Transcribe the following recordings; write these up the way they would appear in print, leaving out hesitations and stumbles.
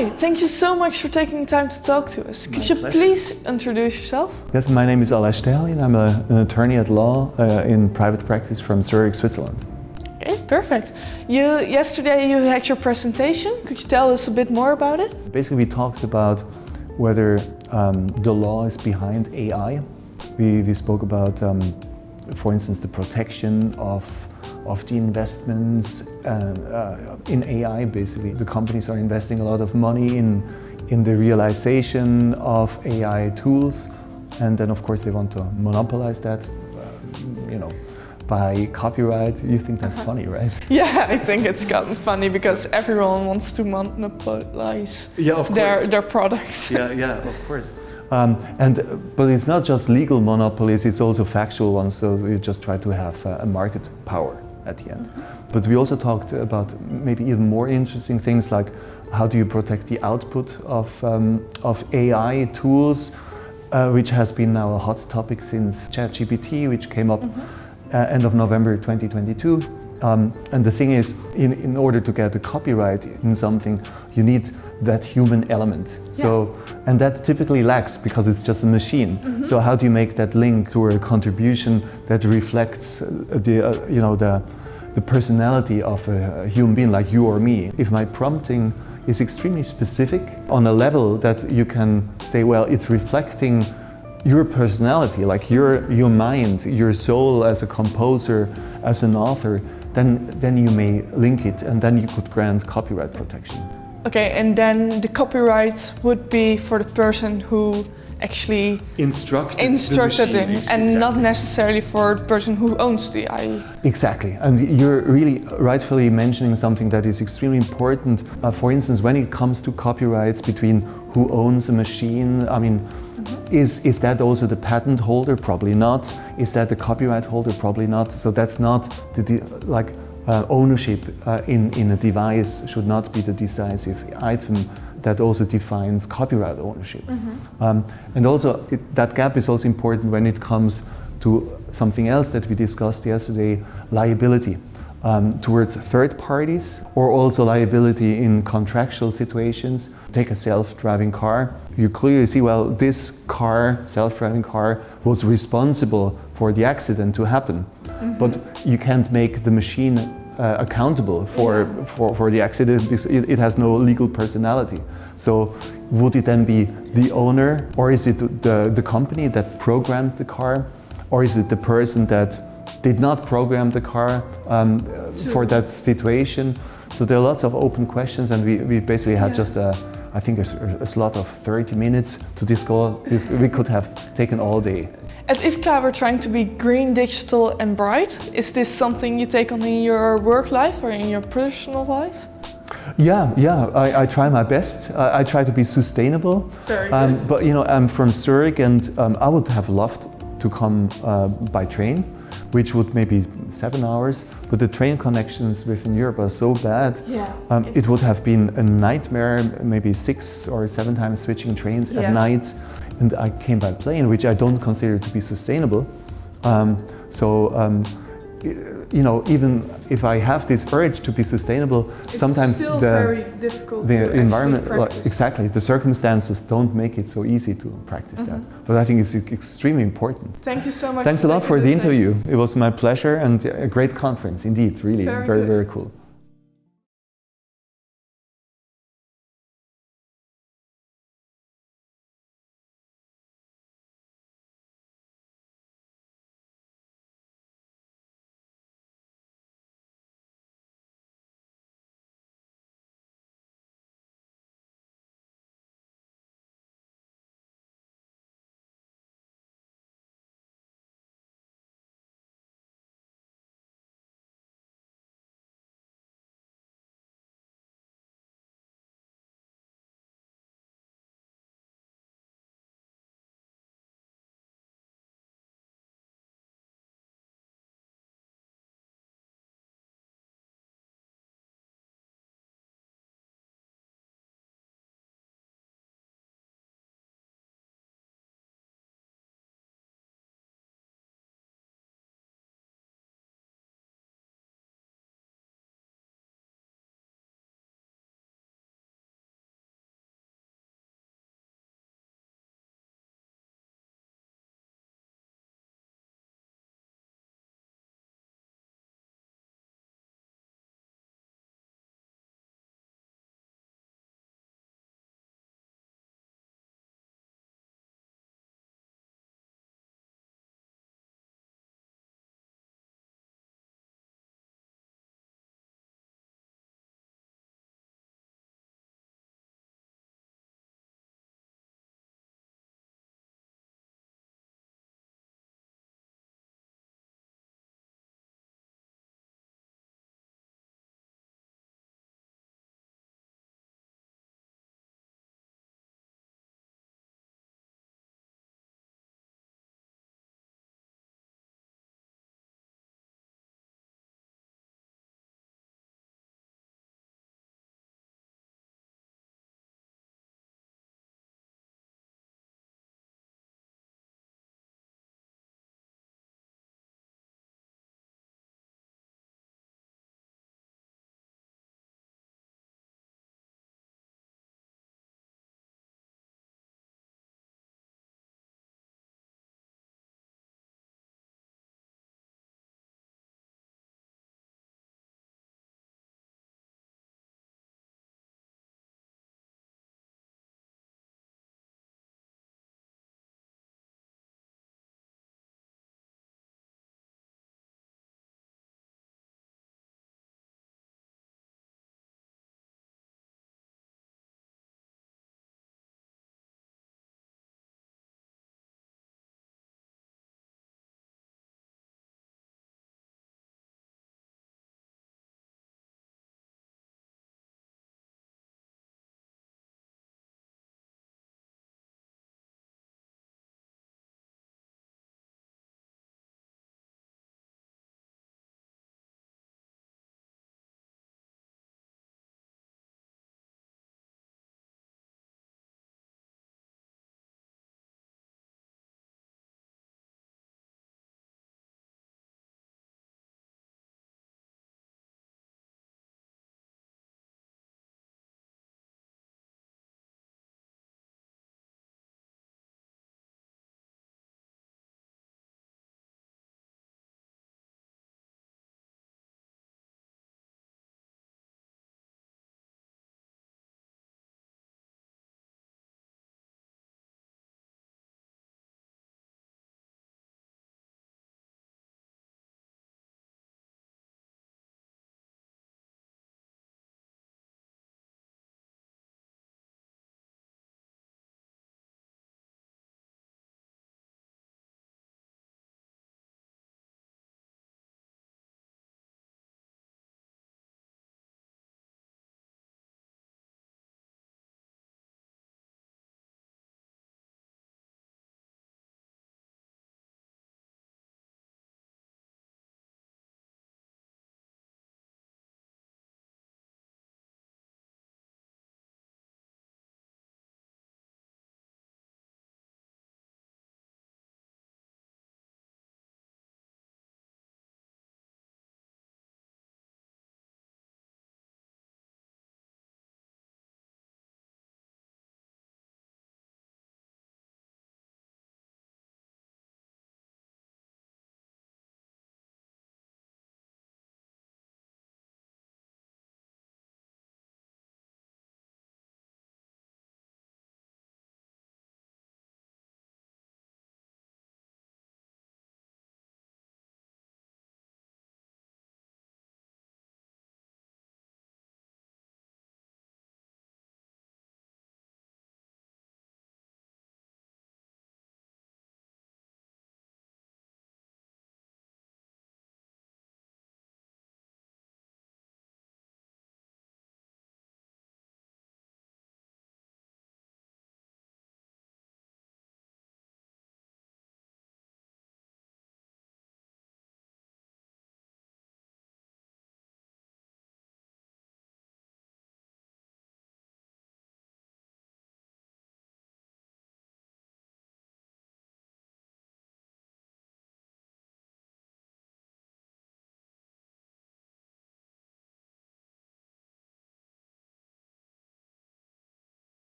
Hi, thank you so much for taking the time to talk to us. Could you please introduce yourself? Yes, my name is Alesch Staehelin. I'm an attorney at law in private practice from Zurich, Switzerland. Okay, perfect. Yesterday you had your presentation. Could you tell us a bit more about it? Basically, we talked about whether the law is behind AI. We spoke about, for instance, the protection of the investments in AI. Basically, the companies are investing a lot of money in the realization of AI tools, and then of course they want to monopolize that, by copyright. You think that's funny, right? Yeah, I think it's gotten funny because everyone wants to monopolize their products. Yeah, of course. But it's not just legal monopolies, it's also factual ones, so we just try to have a market power at the end. But we also talked about maybe even more interesting things like how do you protect the output of AI tools, which has been now a hot topic since ChatGPT, which came up end of November 2022. And the thing is, in order to get a copyright in something, you need that human element. So, and that typically lacks because it's just a machine. So how do you make that link to a contribution that reflects the personality of a human being like you or me? If my prompting is extremely specific on a level that you can say, well, it's reflecting your personality, like your mind, your soul as a composer, as an author, then you may link it and then you could grant copyright protection. Okay, and then the copyright would be for the person who actually instructed him, and not necessarily for the person who owns the AI. Exactly, and you're really rightfully mentioning something that is extremely important. For instance, when it comes to copyrights between who owns a machine, I mean, is that also the patent holder? Probably not. Is that the copyright holder? Probably not. So that's not ownership in a device should not be the decisive item that also defines copyright ownership. And also that gap is also important when it comes to something else that we discussed yesterday, liability towards third parties, or also liability in contractual situations. Take a self-driving car. You clearly see, well, this car, self-driving car, was responsible for the accident to happen. But you can't make the machine accountable for the accident because it has no legal personality. So would it then be the owner, or is it the company that programmed the car, or is it the person that did not program the car for that situation? So there are lots of open questions, and we basically had just I think a slot of 30 minutes to discuss this. We could have taken all day. At IFCLA we're trying to be green, digital and bright. Is this something you take on in your work life or in your personal life? Yeah, I try my best. I try to be sustainable. Very good. But I'm from Zurich, and I would have loved to come by train, which would maybe 7 hours. But the train connections within Europe are so bad. It would have been a nightmare, maybe 6 or 7 times switching trains at night. And I came by plane, which I don't consider to be sustainable. Even if I have this urge to be sustainable, sometimes very difficult the environment, exactly, the circumstances don't make it so easy to practice that. But I think it's extremely important. Thank you so much. Thanks a lot for the interview. It was my pleasure and a great conference, indeed, really, very cool.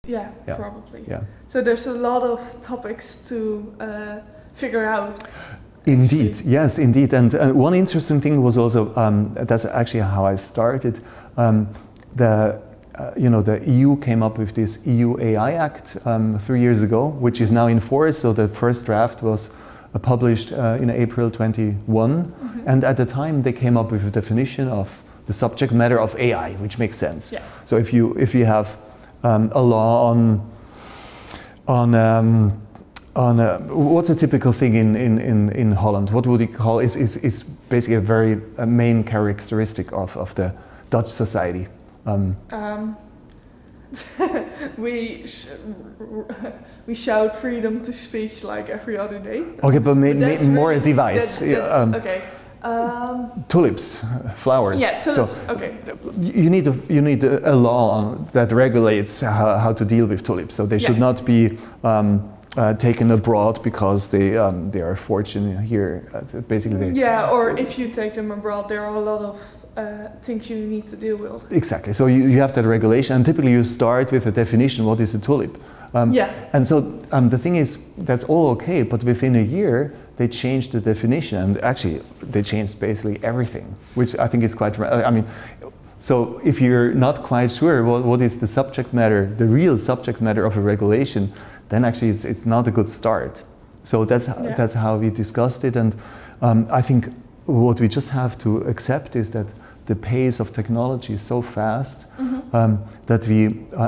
Yeah, probably. Yeah. So there's a lot of topics to figure out. Indeed, actually. yes, indeed. And one interesting thing was also, that's actually how I started. The EU came up with this EU AI Act 3 years ago, which is now in force. So the first draft was published in April 21. And at the time they came up with a definition of the subject matter of AI, which makes sense. Yeah. So if you have a law on what's a typical thing in Holland? What would you call is basically a very main characteristic of the Dutch society. We shout freedom to speech like every other day. Okay, but more really, a device. That's okay. Tulips, flowers. Yeah, tulips. So okay. You need a law that regulates how to deal with tulips. So they should not be taken abroad because they are a fortune here. Basically. If you take them abroad, there are a lot of things you need to deal with. Exactly. So you have that regulation, and typically you start with a definition. What is a tulip? And so the thing is, that's all okay, but within a year they changed the definition, and actually they changed basically everything, which I think is quite. So if you're not quite sure what is the subject matter, the real subject matter of a regulation, then actually it's not a good start. So that's how we discussed it, and I think what we just have to accept is that the pace of technology is so fast that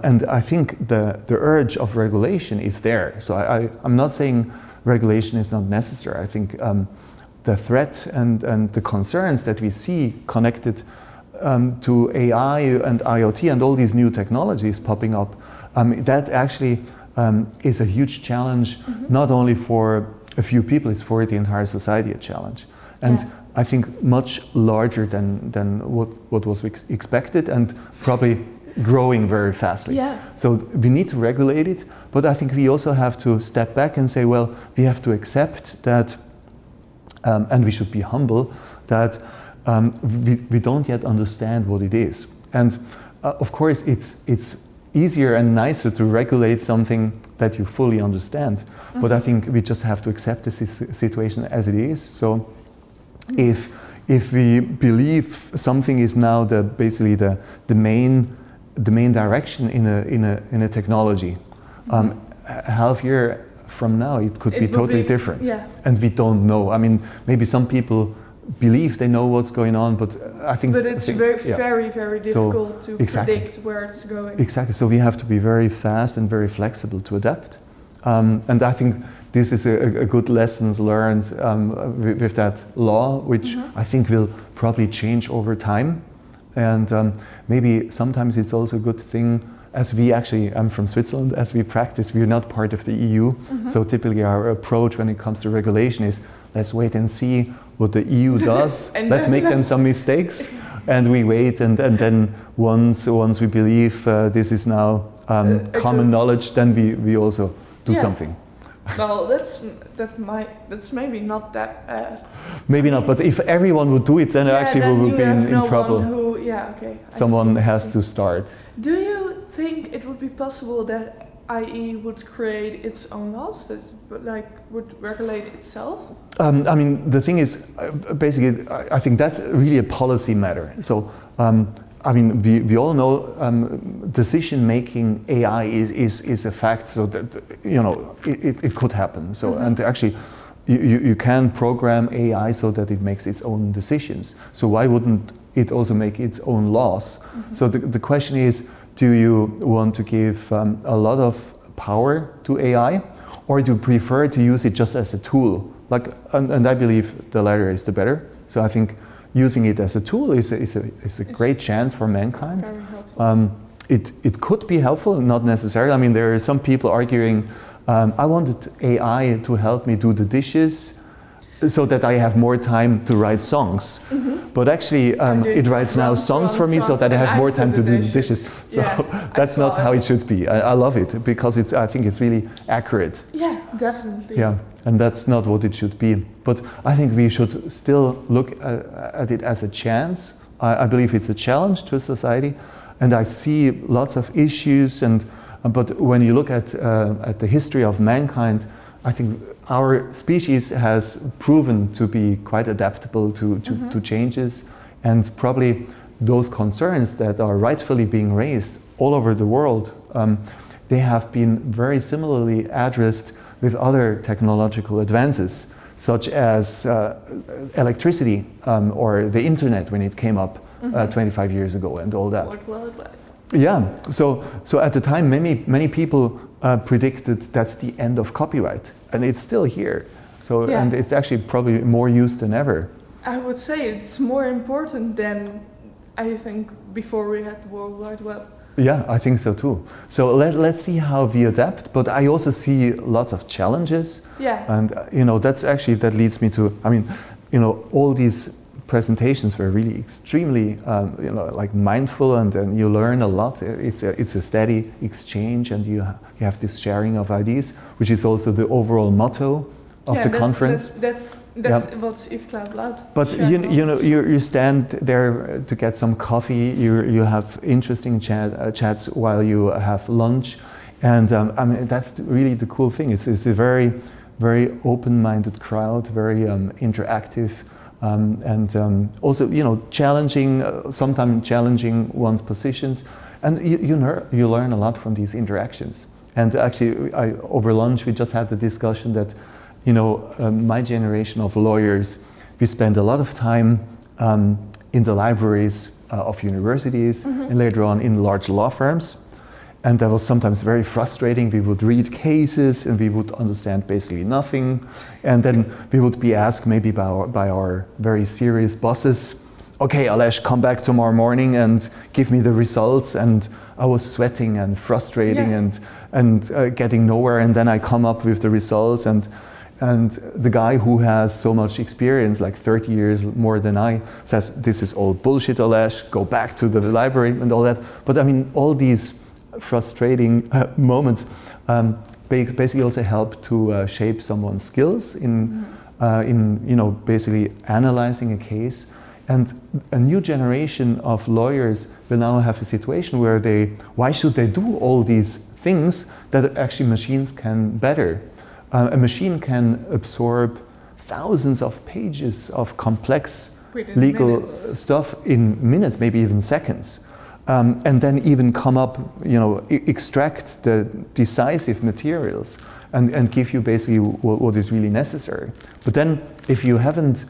and I think the urge of regulation is there. So I'm not saying regulation is not necessary. I think the threat and the concerns that we see connected to AI and IoT and all these new technologies popping up, that actually is a huge challenge, not only for a few people, it's for the entire society a challenge. And I think much larger than what was expected, and probably growing very fastly. Yeah. So we need to regulate it, but I think we also have to step back and say, well, we have to accept that, and we should be humble, that we don't yet understand what it is. And of course, it's easier and nicer to regulate something that you fully understand, but I think we just have to accept the situation as it is. So if we believe something is now basically the main direction in a technology, half year from now it could be totally different, and we don't know. I mean, maybe some people believe they know what's going on, but I think. But it's very difficult to predict where it's going. Exactly. So we have to be very fast and very flexible to adapt, and I think this is a good lessons learned with that law, which I think will probably change over time. And maybe sometimes it's also a good thing, as I'm from Switzerland, as we practice, we're not part of the EU. So typically our approach when it comes to regulation is, let's wait and see what the EU does. Let's make them some mistakes. And we wait, and then once we believe this is now common knowledge, then we also do something. Well, that's maybe not that bad. Maybe not, but if everyone would do it, then actually we would be in trouble. Someone has to start. Do you think it would be possible that IE would create its own laws that would regulate itself? I mean, the thing is, basically, I think that's really a policy matter. So. I mean, we all know decision-making AI is a fact, so that it could happen. So and actually, you can program AI so that it makes its own decisions. So why wouldn't it also make its own laws? So the question is, do you want to give a lot of power to AI, or do you prefer to use it just as a tool? And I believe the latter is the better. So I think. Using it as a tool is a great chance for mankind. Very helpful. It could be helpful, not necessarily. I mean, there are some people arguing, I wanted AI to help me do the dishes so that I have more time to write songs. But actually, it writes now songs for me so that I have more time to do the dishes. So that's not how it should be. I love it because I think it's really accurate. Yeah, definitely. Yeah. And that's not what it should be. But I think we should still look at it as a chance. I believe it's a challenge to society. And I see lots of issues and But when you look at the history of mankind, I think our species has proven to be quite adaptable to changes, and probably those concerns that are rightfully being raised all over the world, they have been very similarly addressed with other technological advances, such as electricity or the internet when it came up 25 years ago and all that. Yeah, so at the time many people predicted that's the end of copyright, and it's still here. So and it's actually probably more used than ever. I would say it's more important than I think before we had the World Wide Web. Yeah, I think so too. So let's see how we adapt. But I also see lots of challenges. Yeah. And that leads me to, all these presentations were really extremely, mindful, and you learn a lot. It's a steady exchange, and you have this sharing of ideas, which is also the overall motto of the conference. That's what's IFCLA about. But you stand there to get some coffee. You have interesting chats while you have lunch, and that's really the cool thing. It's a very, very open-minded crowd, very interactive, and also sometimes challenging one's positions, and you learn a lot from these interactions. And actually, over lunch we just had the discussion that. My generation of lawyers, we spend a lot of time in the libraries of universities and later on in large law firms. And that was sometimes very frustrating. We would read cases and we would understand basically nothing. And then we would be asked maybe by our very serious bosses, okay, Alesch, come back tomorrow morning and give me the results. And I was sweating and frustrating and getting nowhere. And then I come up with the results, and the guy who has so much experience, like 30 years more than I, says, this is all bullshit, Alesch, go back to the library and all that. But all these frustrating moments basically also help to shape someone's skills in basically analyzing a case. And a new generation of lawyers will now have a situation where why should they do all these things that actually machines can better? A machine can absorb thousands of pages of complex legal stuff in minutes, maybe even seconds, and then even come up, extract the decisive materials and give you basically what is really necessary. But then if you haven't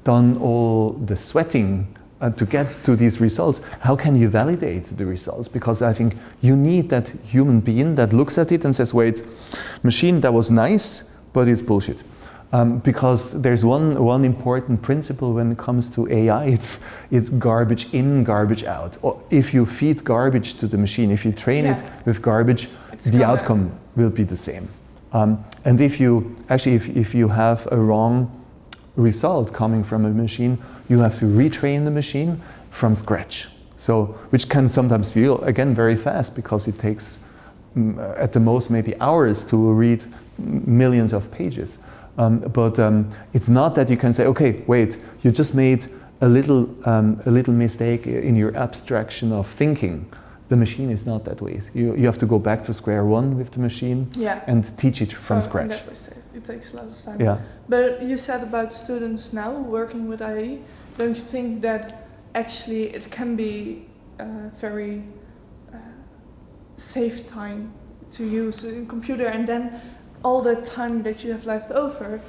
done all the sweating to get to these results, how can you validate the results? Because I think you need that human being that looks at it and says, wait, machine, that was nice, but it's bullshit. Because there's one important principle when it comes to AI, it's garbage in, garbage out. Or if you feed garbage to the machine, if you train it with garbage, the outcome will be the same. And if you have a wrong result coming from a machine, you have to retrain the machine from scratch. So, which can sometimes be, again, very fast, because it takes at the most maybe hours to read millions of pages. But it's not that you can say, okay, wait, you just made a little mistake in your abstraction of thinking. The machine is not that way. You have to go back to square one with the machine and teach it from scratch. It takes a lot of time. Yeah. But you said about students now working with AI, don't you think that actually it can be very save time to use a computer, and then all the time that you have left over,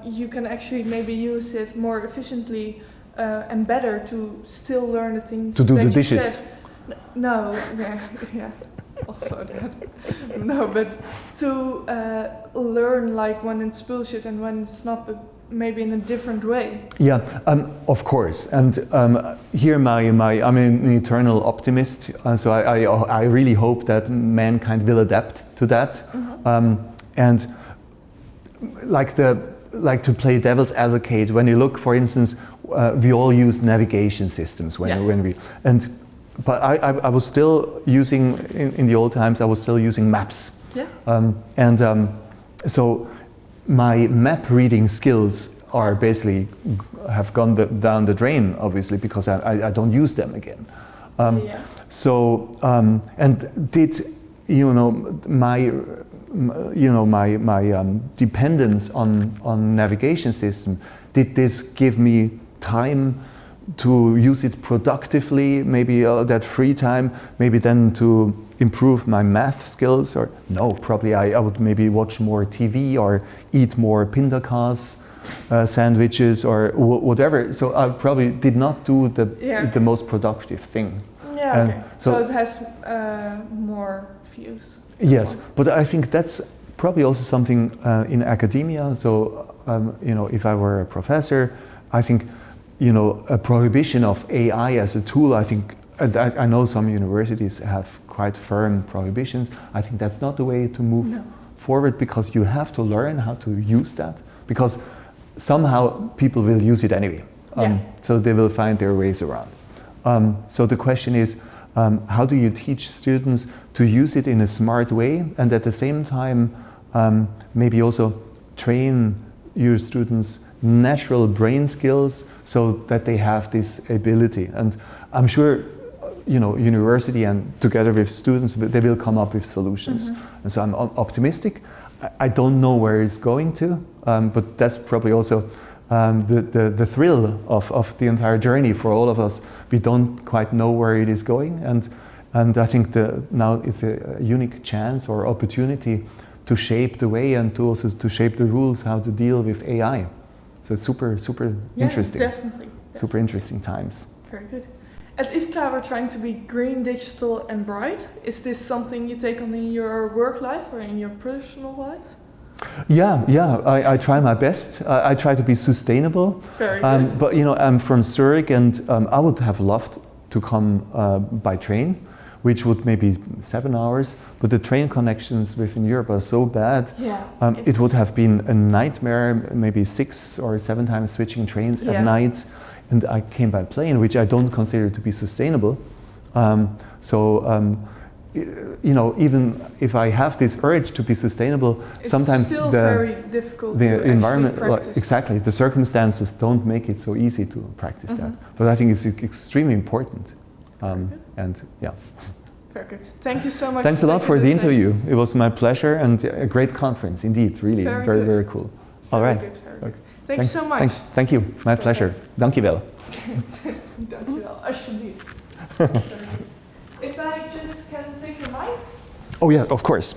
you can actually maybe use it more efficiently and better to still learn the things. To do that the you dishes. said. No, yeah, also that. No, but to learn like when it's bullshit and when it's not, but maybe in a different way. Yeah, of course. And here I'm an eternal optimist, so I really hope that mankind will adapt to that. And like to play devil's advocate, when you look, for instance, we all use navigation systems but I was still using, in the old times, I was still using maps. Yeah. So my map reading skills are basically have gone down the drain, obviously, because I don't use them again. So, and did my dependence on navigation system, did this give me time to use it productively, maybe that free time, maybe then to improve my math skills? Or no, probably I would maybe watch more TV or eat more pindakas, sandwiches or whatever. So I probably did not do the most productive thing. Yeah, okay. So it has more views. Yes, but I think that's probably also something in academia. So, if I were a professor, I think, a prohibition of AI as a tool, I think, I know some universities have quite firm prohibitions. I think that's not the way to move forward, because you have to learn how to use that, because somehow people will use it anyway. So they will find their ways around. So the question is, how do you teach students to use it in a smart way, and at the same time maybe also train your students' natural brain skills so that they have this ability? And I'm sure university and together with students, they will come up with solutions. And so I'm optimistic. I don't know where it's going to, but that's probably also the thrill of the entire journey for all of us. We don't quite know where it is going, and I think now it's a unique chance or opportunity to shape the way and to also to shape the rules how to deal with AI. So it's super interesting. Definitely. Super interesting times. Very good. At IFCLA, we're trying to be green, digital, and bright. Is this something you take on in your work life or in your personal life? Yeah. I try my best. I try to be sustainable. Very good. But I'm from Zurich, and I would have loved to come by train, which would maybe 7 hours. But the train connections within Europe are so bad. Yeah. It would have been a nightmare, maybe 6 or 7 times switching trains at night. And I came by plane, which I don't consider to be sustainable. Even if I have this urge to be sustainable, it's sometimes still very difficult the to environment, practice. exactly, the circumstances don't make it so easy to practice that. But I think it's extremely important. And yeah. Very good. Thank you so much. Thanks a lot for the interview. It was my pleasure and a great conference indeed. Really, very cool. All right. Very good. Thank you so much. Thanks. Thank you. My pleasure. Dank je wel. Dank je wel, alsjeblieft. If I just can take your mic? Oh yeah, of course.